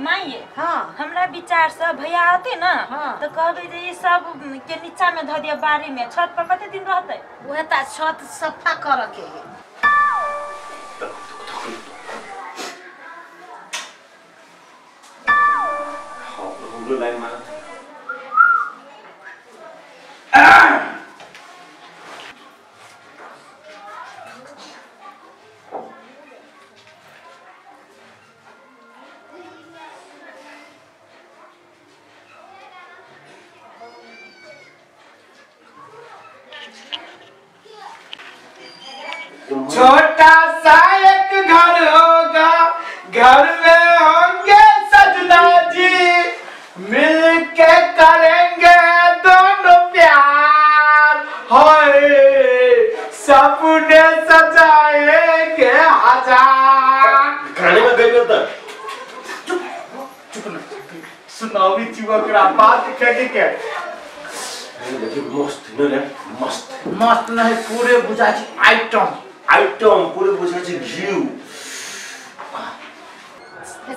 माई हां हमरा विचार से भैया आते ना तो कहबे जे ई सब के नीचा में ध दिया बारी में छत पर कते दिन रहते ओहे त छत सफा कर के हां लाइन मार छोटा सा एक घर होगा, घर में होंगे सजना जी, मिलके करेंगे दोनों प्यार, हाय सपने सजाएंगे हजार। खाने में गई तो चुप ना सुनावी चिवकरा बात कहने के देखिए मस्त न रे मस्त नहीं पूरे बुझाची आइटम पूरे बुझाची घी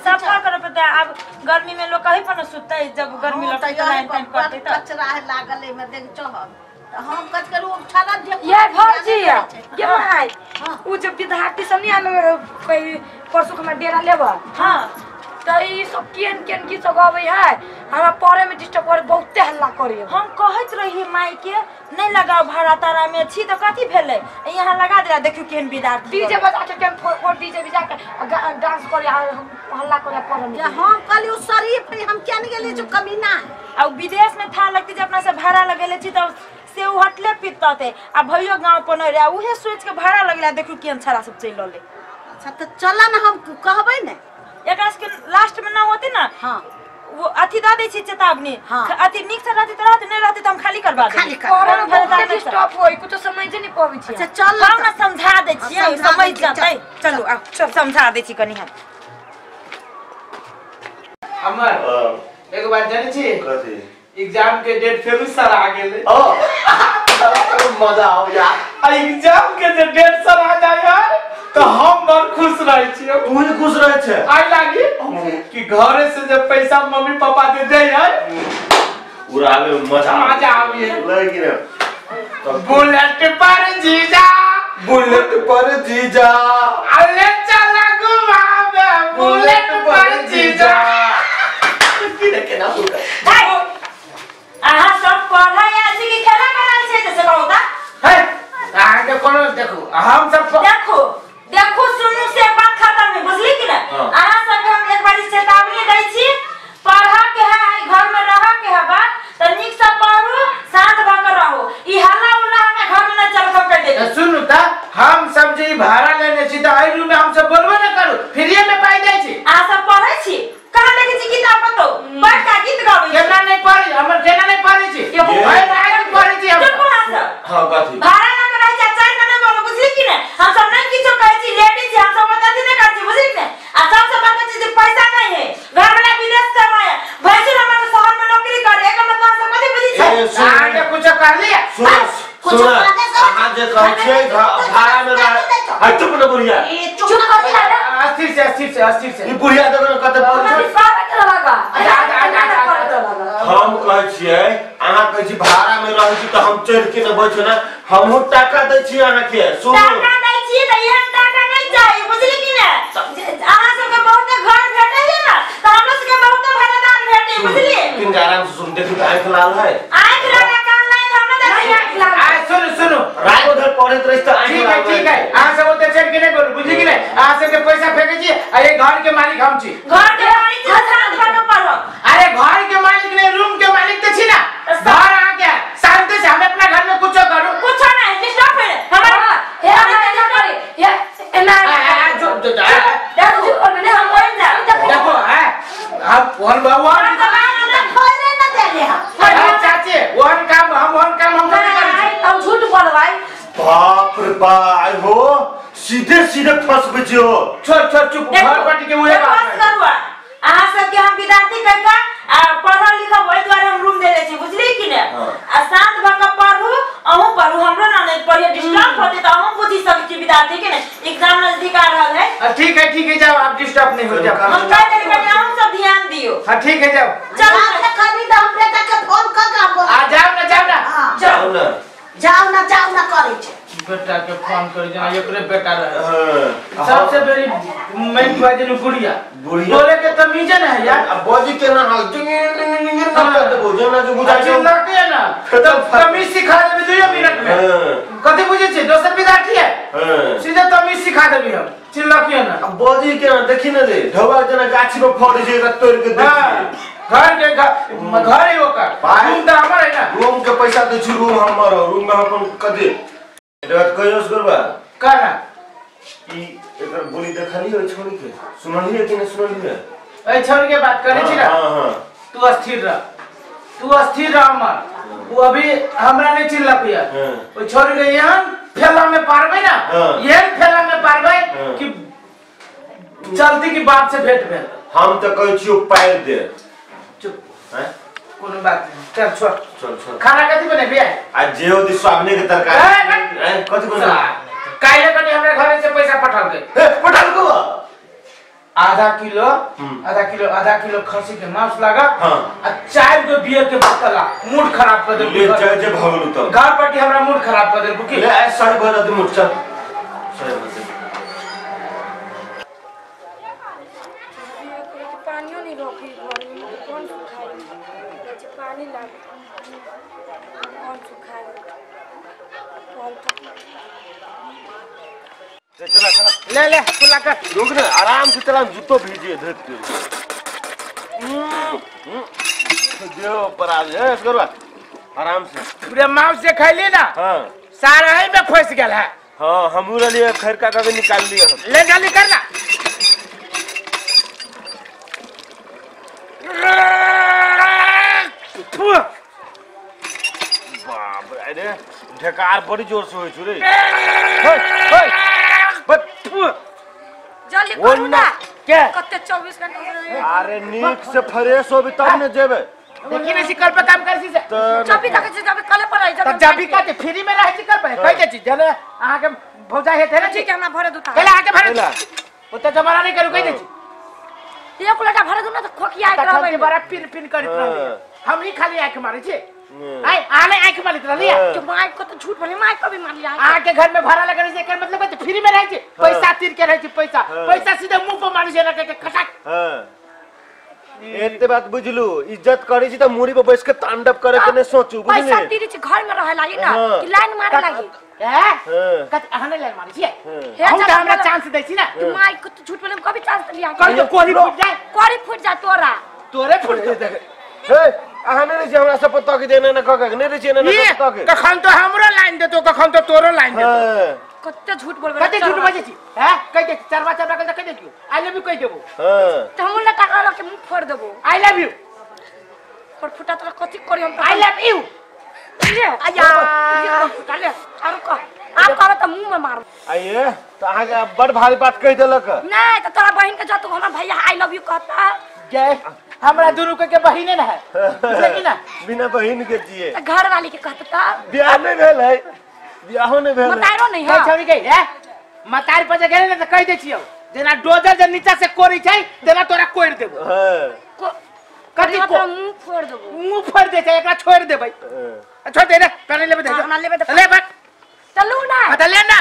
सब का करे पता अब गर्मी में लोग कहीं पर न सुतते जब गर्मी लगता है लाइन टाइम करते त कचरा है लागल में देख चहल हम कच करू छाला दे ये भौजी के भाई उ जब विद्यार्थी सब नहीं आलो परसों हमरा डेरा लेबा हां त ई सब केन की सब आवे है हमरा परे में डिस्टर्ब करे बहुते हल्ला करे हम कहत रही माई के नहीं लगाओ भाड़ा तारा में छी तो कथी भेले यहां लगा दे देखियो केन विद्यार्थी डीजे बजा के टेम्पो डीजे बजा के डांस करे हल्ला करे परे में हम कहली उ शरीफ है हम क्या नहीं गेली जो कमीना है और विदेश में था लगती जे अपना से भाड़ा लगेले छी तो से उ हटले पितते आ भइयो गांव पर न रे उहे सोच के भाड़ा लगला देखियो केन छाड़ा सब चल लले अच्छा तो चला ना हम कहबै ने एकरा के लास्ट में ना होती ना हां वो अथी दा दे छी चेतावनी अथी निक से रहती तो रहती नहीं रहती तो हम खाली करवा दे खाली कर डिस्टर्ब होई कुछ समझ नहीं पावी छी अच्छा चल ना समझा दे छी समझ जाते चलो आ सब समझा दे छी कनी हम अमर एक बात जाने छी कथी एग्जाम के डेट फेरू सर आ गेले ओ मजा आओ यार एग्जाम के जे डेट सर आ जाय तो हम बड़ खुश रहे छी तू ही खुश रहे छे आई लागी कि घरे से जब पैसा मम्मी पापा दे दे यार उड़ावे मजा आवे लगी रे बुलेट पर जीजा अरे चला घुमावे बुलेट पर जीजा के ना होगा आहा सब पढ़ा या जी के खेला कराल छै त से कहूता है आगे कोनो देखो हम सब देखो सुनु से बात खत्म है बुझली कि ना आहा सब हम एक बार चेतावनी दै छी पढ़ा के है घर में रह के है बा त निक से पढ़ू शांत भकर रहो ई हल्ला उल्ला में घर में न चल कर दे सुनु त हम सब जे भाड़ा लेने छी त आई रूम में हम सब बोलबो न करू फ्री में पाई जाय छी आ सब पढ़ै छी कहां लगे छी किताब पतो पढ़ का गीत गाबै केना नहीं पढ़ी हमर केना नहीं पढ़ी छी भाई भाई पढ़ी छी हम हां कथी भाड़ा न करे जा चाय न बोलो बुझली कि ना हम सब नहीं किछो कहै छी लेडी छी हम सब बताती नहीं करछी बुझली कि आ सबसे बात छै जे पैसा नहीं है घर वाला विदेश कमाया भैंसुर हमर शहर में नौकरी करे एकर मतलब सब कथि बुझी छै आगे कुछ कर लिया सुन हां जे कहै छै भाड़ा में रह चुप न बुढ़िया चुप कर ना अस्थिर से ई बुढ़िया देखो कते बोल छै हम कहै छियै अहाँ कहै छी भाड़ा में रहै छी त हम चढ़ के न बैठो ना हमहु टाका दै छी अहाँ के सुन टाका दै छी त एहन टाका नहीं चाहिए बुझली कि ना अहाँ सब के बहुत घर भेटै है ना त हम सब के बहुत भाड़ादार भेटै बुझली किन आराम से सुन देखो आंख लाल है आंख लगा कान लाइन हमरा देखी आ सुनो रात उधर पढ़त रहिस त आंख ठीक है अहाँ सब ओते चढ़ के नहीं बोलू बुझली कि नहीं अहाँ सब के पैसा फेंकै छी आ ये घर के मालिक हम छी घर के मालिक शांत बनो पढ़ो अरे घर के मालिक नहीं रूम के मालिक तो छी ना घर आ गया शांति से हम अपना घर में कुछ करूं कुछ नहीं डिस्टर्ब है हमारा ये क्या करे ये एना जो देखो और मैंने हम बोल जा देखो हम कौन भगवान खोले न दे ले चाची वन काम हम करें हम झूठ बोल भाई बाप रे बाप हो सीधे फंस बजियो छोड़ चुप घर पार्टी के हुए बस करूआ अहाँ सब के हम विद्यार्थी करका आ पढ़ा लिखा ओइ द्वारा हम रूम देले छी बुझली कि ने आ शांत भका पढ़ू अहू पढ़ू हमरो ना नहीं पढ़े डिस्टर्ब होते त हम बुझी सब की विद्यार्थी के ने एग्जाम नजदीक आ रहल है ठीक है जाओ आप डिस्टर्ब नहीं हो जाओ हम कह देली हम सब ध्यान हां ठीक है जाओ जाओ ना खरीद हम बेटा के फोन कर के बोल आ जाओ ना जाओ ना जाओ ना करे छे बेटा के फोन कर जना एकरे बेटा रहे सबसे बड़ी मेन बात है गुड़िया बोले के तमीज है यार अब बॉडी के ना हाल कर दे बोझ ना जो बुझा अच्छी लगती है ना तो तमीज सिखा देबे 2 मिनट में कथि बुझे छे दोसर विद्यार्थी है सीधे तमीज सिखा देबे हम चिल्लाकिए ना अब बॉडी के ना देखि ना रे ढवा जना गाछी पे फोड़ जे तोड़ के देखि घर के घर ही होकर रूम तो हमारा है ना रूम के पैसा दे छी रूम हमर रूम में अपन कदे बात कहियोस करबा काना ई एकर बोली देखली हो छोड़ी के सुनली है कि नहीं सुनली है ए छोड़ के बात करे छी ना हां हां तू अस्थिर रह अमर वो अभी हमरा नहीं चिल्ला पिया वो छोड़ के यहां फैला में पारबे ना ये फैला में पारबे कि जल्दी की बात से भेंट भेल हम तो कहै छी पैर दे चुप हैं कोनो बात नहीं चल छोड़ खाना कथि बने बे आज जे होती स्वागने के तरकारी कथि बने काहे कनी हमरा घर से पैसा पठाओ के पठाल को आधा किलो खसी के मांस लगा हां आ 4 गो बियर के बोतल मूड खराब कर दे ले जे भगलू तो घर पटी हमरा मूड खराब कर दे बुकी ले सही बोल दे मूड चल सही बोल पानियो नहीं रोकी घर में कौन सुखाई पानी लाग कौन सुखाई चला ले खुला कर रुक ना आराम से चला जूतो भीजिए धरते जो पर आ जाए करवा आराम से पूरे मांस से खैली ना हां सारा ही में फंस गेल है हां हमूरा लिए खैर का कभी निकाल लिया हम ले जल्दी करना बाप रे ढकार बड़ी जोर से होई छु रे जल्दी करू ना क्या कते 24 घंटा अरे नीक से फ्रेश होबी तब न जेबे देखी ना सिकल पे काम करसी से जब तक जब कल पर आई तब जब भी कहते फ्री में रह सिकल पे कह दे छी जले आहा के भौजा है थे ना ठीक है हमरा भरे दूता पहले आके भरे ओ त जमाना नहीं करू कह दे छी एक लोटा भरे दूना तो खोकिया के रहबै रहबै बड़ा पिन पिन करत रहबै हम ही खाली आंख मारे छी आई आने आंख मारत रहली तो माइक को तो झूठ बोले माइक को भी मार लिया आके घर में भाड़ा लगा से एकर मतलब है फ्री में रह छी पैसा तीर के रह छी पैसा सीधे मुंह पे मारी से लगे के खटक हां एते बात बुझलू इज्जत करी छी त मुड़ी पे बैठ के तांडव करे के ने सोचू बुझली पैसा तीर छी घर में रहे लागी ना कि लाइन मारे लागी हैं कत आने लाइन मारी छी हम त हमरा चांस दै छी ना माइक को तो झूठ बोले कभी चांस लिया कर तो कोरी फूट जा तोरे फुट दे हे आने रे जे हमरा सब पता के देने न कह के ने रे जे ने पता के कखन तो हमरो लाइन दे तो कखन तो तोरो लाइन दे कते झूठ बोलबे कते झूठ बजे छी हैं कह दे चरवा कर कह दे तू आई लव यू कह देबो हां त हम ना टाका के मुंह फोड़ देबो आई लव यू और फुटा तो कथि करी हम आई लव यू ले आया चले और कह आप कहबे त मुंह में मार आइए तो आहा के बड़ भारी बात कह देलक नहीं तो तोरा बहन के जतु हमरा भैया आई लव यू कहता जय हमरा दुनु के बहिने न है बुझली ना बिना बहिन के जिए घर वाली के कहता बियाह नहीं भेल है बियाहो नहीं भेल मतारो नहीं है छोड़ी गई है मतार पर जे गेले त कह दे छियो जेना डोजर जे नीचा से कोरी छै तेना तोरा कोड़ देबो हां कथि को मुंह फोड़ दे छै एकरा छोड़ देबै छोड़ दे रे पानी लेबे दे हमरा लेबे ले बक चलू ना बता ले ना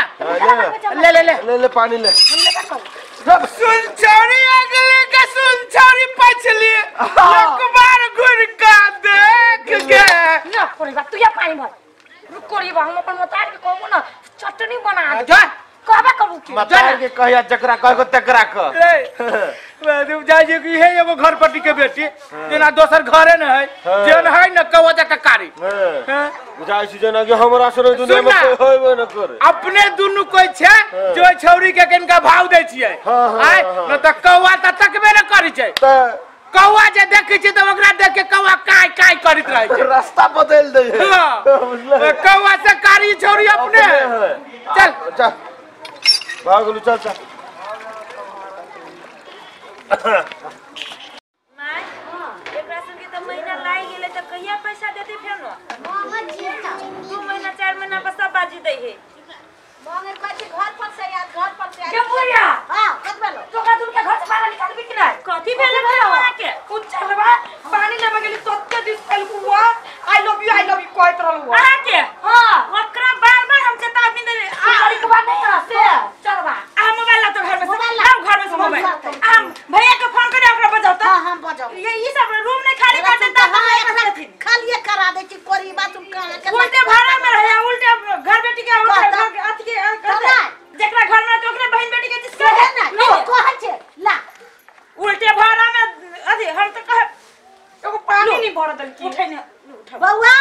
ले पानी ले सुन छोरी अगले के सुन छोरी पछली एक बार घुर का देख के ना कोरी बात तू या पानी भर रुक कोरी बा हम अपन मतार के कहबो ना चटनी बना जा कहबे करू की मतार के कहिया जकरा कहको तकरा क रे जाय जे की है एगो घर पट्टी के बेटी जेना दोसर घरे न है जेन है न कवा जका कारी बुझाई छी जना कि हमरा सर दुनिया में कोई होइबे न करे अपने दुनु कोई छे जो छौरी के कनका भाव दै छियै आय न त कौवा त तकबे न करै छै कौवा जे देखै छै त ओकरा देख के कौवा काय काय करैत रहै छै रास्ता बदल दे बुझले कौवा से कारी छौरी अपने चल चल भागलू चल चल माय एकरा संगे त महीना लाग गेले त कहिया पैसा देते फेर न मांगे छिए ना 2 महीना 4 महीना पर सब बाजी दै है मांगे कथि घर पर से के बोलिया हां कत भेलो तो का तुम के घर से बाहर निकालबी कि नहीं कथि भेल हमरा के कुछ चलबा दे हम तो कह एगो पानी नहीं भर दल की उठै नहीं बउआ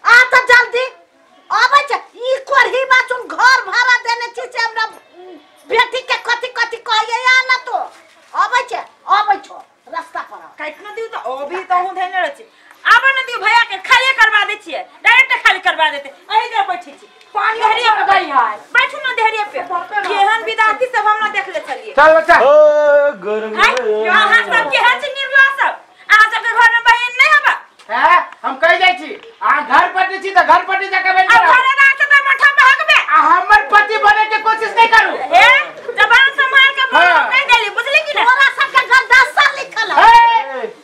आ त जल्दी आबै छ ई कोरही बाचुन घर भाड़ा देने छी से हमरा बेटी के कथि कथि कहै या ना तो आबै छ रास्ता पर काटना दियो तो अभी तो हूं धैने रह छी आबा न दियो भैया के खाली करवा दे छिए डायरेक्ट खाली करवा देते एही जगह बैठे छी पानी हरिया पे गई है बैठू ना देहरिया पे केहन विद्यार्थी सब हमरा देख ले चलिए चल बच्चा ओ गरम यहाँ सब केहन छी निर्ला सब अहाँ सब के घर में बहन नहीं हबा हैं हम कहि जाय छी आ घर पटी छी त घर पटी जाके बैठ अब घरे ना के तो मठा भागबे आ हमर पति बने के कोशिश नहीं करू हे जबान संभाल के बोल कह देली बुझली कि ना तोरा सब के गरदासा लिखल है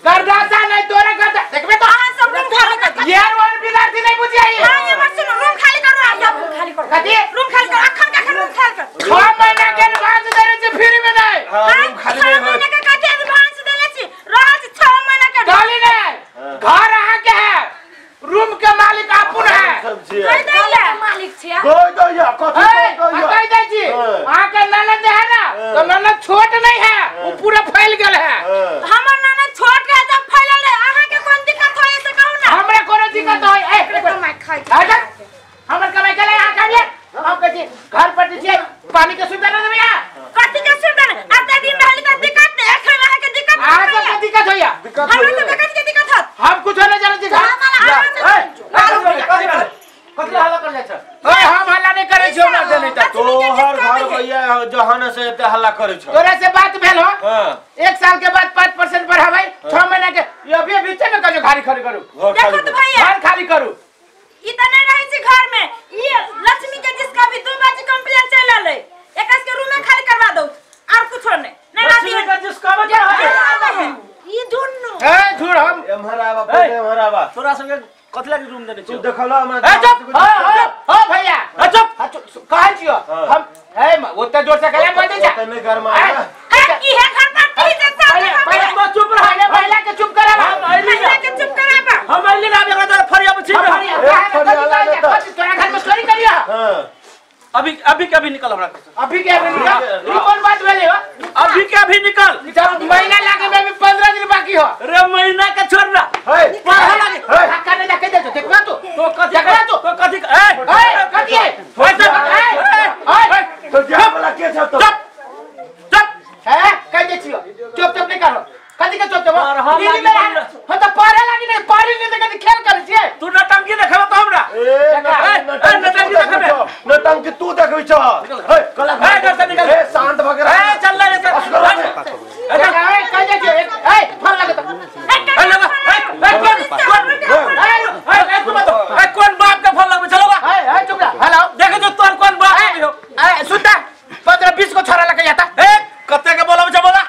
गरदासा नहीं तोरा गरदा देखबे तो अहाँ सब रूम खाली कर यार और विद्यार्थी नहीं बुझिए हां ये मत सुनो रूम खाली करो आप रूम खाली करो कथी रूम खाली करो अखन का रूम खाली कर 6 महीना के एडवांस देने से फ्री में नहीं रूम खाली नहीं हो महीने के कते एडवांस देले छी रोज 6 महीना के गाली नहीं घर आ के है रूम के मालिक आपन है सब छी कह दैले मालिक छी कोई दो या कथि कोई दो या कह दे छी आ के ननद है ना तो ननद छोट नहीं है वो पूरा फैल गेल है हमर ननद छोट है जब फैलल है अहाँ के कोन दिक्कत होय से कहू ना हमरा कोनो दिक्कत होय ए कमाई खाई आजा हमर कमाई के ले आ कर ले हम कहती घर पर छी पानी के सुविधा नहीं भैया कथि के सुविधा आते दिन रहली त दिक्कत नहीं एखन अहाँ के दिक्कत आ तो दिक्कत होया हमरा तो कथि के दिक्कत होत हम कुछ नहीं जाने दिखा कथि हल्ला कर जाय छ ओए हम हल्ला नहीं करे छियो ना देने त तोहर घर भैया जहान से एते हल्ला करे छ तोरे से बात भेल हो हां 1 साल के बाद 5% बढ़ाबै 6 महीना के ये अभी बीचे में कजो खाली खड़ी करू देखो तो भैया घर खाली करू इतना रही छी घर में ये लक्ष्मी के जिसका भी 2 बार कंप्लेंट चल आले एकस के रूम में खाली करवा दो और कुछ नहीं नहीं लक्ष्मी का जिसका है ई दुन्नु ए झूठ हम एमहरा बा पहले एमहरा बा तोरा संगे कथला के रूम देने तू छ देखलो हमरा ए चुप हो भैया चुप कहै छियो हम ए ओते जोर से कहले मत जा तने घर में आया है की है घर पर की से पहले तो चुप रह भैया के चुप करा महिला के चुप कराबा हम अइली ना बेगा तो फरिया में छी तोरा घर में चोरी करिया हां अभी कभी निकल हमरा अभी के अभी कौन बात भेले हो अभी के अभी निकल जब महीना लागे में भी 15 दिन बाकी हो रे महीना के छोड़ ना हे पढ़ा लगे धक्का नहीं देखे दे देखबा तो कथि देखबा तो कथि ए कथि है तो जा वाला के छ तो चुप है कह दे छियो चुप नहीं करो कथि के चुप और हम दीदी में हम तो पढ़े लागी नहीं पढ़ी नहीं कथि खेल करे छिए तू नटंकी देखबा तो हमरा नटंकी तू देखबै छ हे कला हे शांत भगरा ए चल ले कह दे छियो ए फोन लगे तो कौन बाप का फोन लगबे चलो ए चुप रह हेलो देखो जो तोर कौन बाप हो ए सुनता 15-20 को छोरा लगे जाता ए कते के बोलबे छ बोला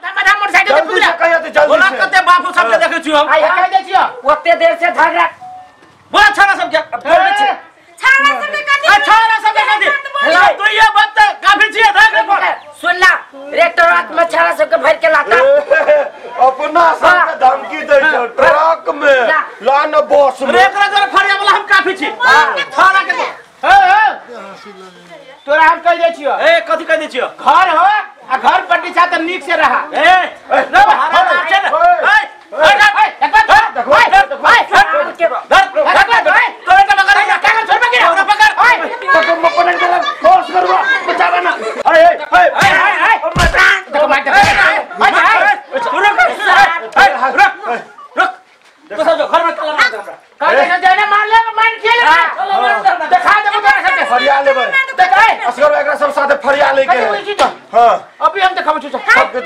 धमाधम मोटरसाइकिल जल्दी से कहियो तो जल्दी बोला से कते बाप सब के देखे छी हम आई कह दे छियो ओते देर से झगड़ा बोला छाना सब के बोल छी छाड़ा सब के कथि छाना सब के कथि तो ये बात काफी छी देख सुनला रेस्टोरेंट में छाड़ा सब के भर के लाता अपना सब के धमकी दे छ ट्रक में लान बॉस में एकरा जरा फरिया वाला हम काफी छी छाना के तोरा हम कह दे छियो ए कथि कह दे छियो घर हो आ घर पट्टी छा त नीक से रहा ए रे हरा चल अभी हम देखा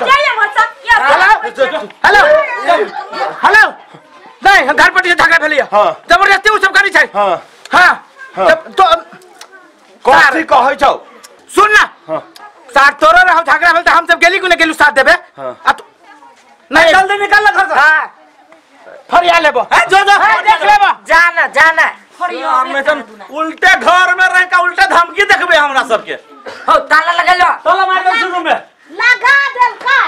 जाइए मत हेलो हेलो नहीं घर पर झगड़ा भेलिए जबरदस्ती उ सब करी छै हां तो कथि कहै छौ सुन ना साथ तोरो रह झगड़ा भेल त हम सब गेली को गेलु साथ देबे नहीं जल्दी निकल ले घर से हां फरिया लेबो जो देख लेबो जाना में तुम उल्टे घर में रह के उल्टे धमकी देखबे हमरा सबके हो ताला लगा लो ताला मार के शुरू में लगा देल का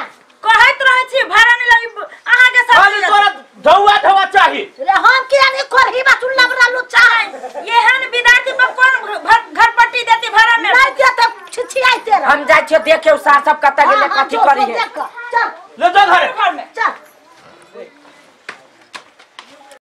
कहत रहे छी भाड़ा नहीं लगी अहाँ के खाली सब तोरा धवा चाहिए रे हम के नहीं करही बा सुन लबरा लो चाहे ये हन विद्यार्थी पर कौन घर पट्टी देती भाड़ा में नहीं देते छिछियाई तेरा हम जाय छियो देखे सार सब कत गेले कथि करी है चल ले जा घर घर में चल